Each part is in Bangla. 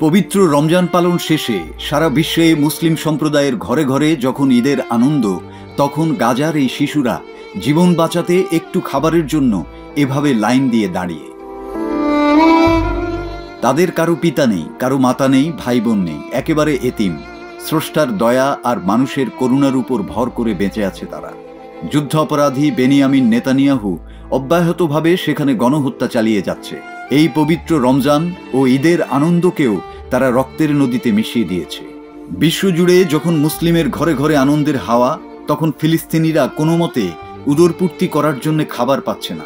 পবিত্র রমজান পালন শেষে সারা বিশ্বে মুসলিম সম্প্রদায়ের ঘরে ঘরে যখন ঈদের আনন্দ, তখন গাজার এই শিশুরা জীবন বাঁচাতে একটু খাবারের জন্য এভাবে লাইন দিয়ে দাঁড়িয়ে। তাদের কারো পিতা নেই, কারো মাতা নেই, ভাই বোন নেই, একেবারে এতিম। স্রষ্টার দয়া আর মানুষের করুণার উপর ভর করে বেঁচে আছে তারা। যুদ্ধ অপরাধী বেনিয়ামিন নেতানিয়াহু অব্যাহতভাবে সেখানে গণহত্যা চালিয়ে যাচ্ছে। এই পবিত্র রমজান ও ঈদের আনন্দকেও তারা রক্তের নদীতে মিশিয়ে দিয়েছে। বিশ্বজুড়ে যখন মুসলিমের ঘরে ঘরে আনন্দের হাওয়া, তখন ফিলিস্তিনিরা কোনো মতে উদরপূর্তি করার জন্য খাবার পাচ্ছে না।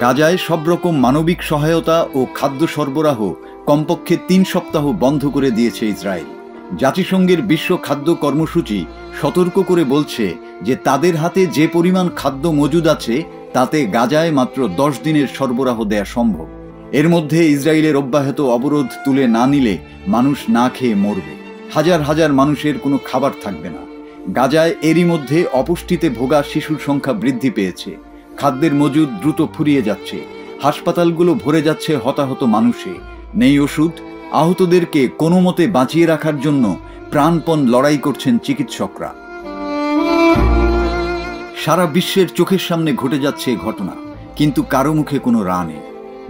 গাজায় সব রকম মানবিক সহায়তা ও খাদ্য সরবরাহ কমপক্ষে 3 সপ্তাহ বন্ধ করে দিয়েছে ইসরায়েল। জাতিসংঘের বিশ্ব খাদ্য কর্মসূচি সতর্ক করে বলছে যে তাদের হাতে যে পরিমাণ খাদ্য মজুদ আছে তাতে গাজায় মাত্র 10 দিনের সরবরাহ দেয়া সম্ভব। এর মধ্যে ইসরায়েলের অব্যাহত অবরোধ তুলে না নিলে মানুষ না খেয়ে মরবে। হাজার হাজার মানুষের কোনো খাবার থাকবে না। গাজায় এরই মধ্যে অপুষ্টিতে ভোগা শিশুর সংখ্যা বৃদ্ধি পেয়েছে। খাদ্যের মজুদ দ্রুত ফুরিয়ে যাচ্ছে। হাসপাতালগুলো ভরে যাচ্ছে হতাহত মানুষে। নেই ওষুধ। আহতদেরকে কোনো মতে বাঁচিয়ে রাখার জন্য প্রাণপণ লড়াই করছেন চিকিৎসকরা। সারা বিশ্বের চোখের সামনে ঘটে যাচ্ছে ঘটনা, কিন্তু কারো মুখে কোনো রা নেই।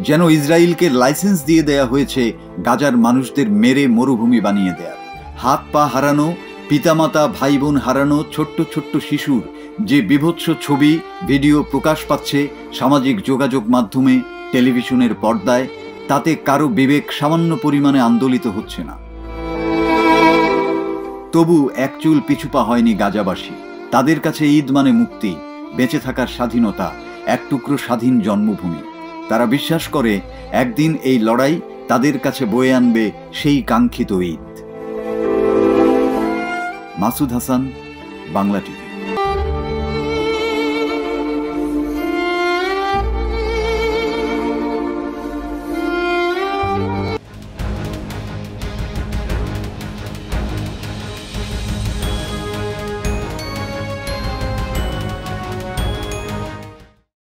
যেন ইসরায়েলকে লাইসেন্স দিয়ে দেয়া হয়েছে গাজার মানুষদের মেরে মরুভূমি বানিয়ে দেয়ার। হাত পা হারানো, পিতামাতা ভাই বোন হারানো ছোট্ট ছোট্ট শিশুর যে বিভৎস ছবি ভিডিও প্রকাশ পাচ্ছে সামাজিক যোগাযোগ মাধ্যমে, টেলিভিশনের পর্দায়, তাতে কারো বিবেক সামান্য পরিমাণে আন্দোলিত হচ্ছে না। তবু এক চুল পিছুপা হয়নি গাজাবাসী। তাদের কাছে ঈদ মানে মুক্তি, বেঁচে থাকার স্বাধীনতা, এক টুকরো স্বাধীন জন্মভূমি। তারা বিশ্বাস করে একদিন এই লড়াই তাদের কাছে বয়ে আনবে সেই কাঙ্ক্ষিত ঈদ। মাসুদ হাসান, বাংলা টিভি।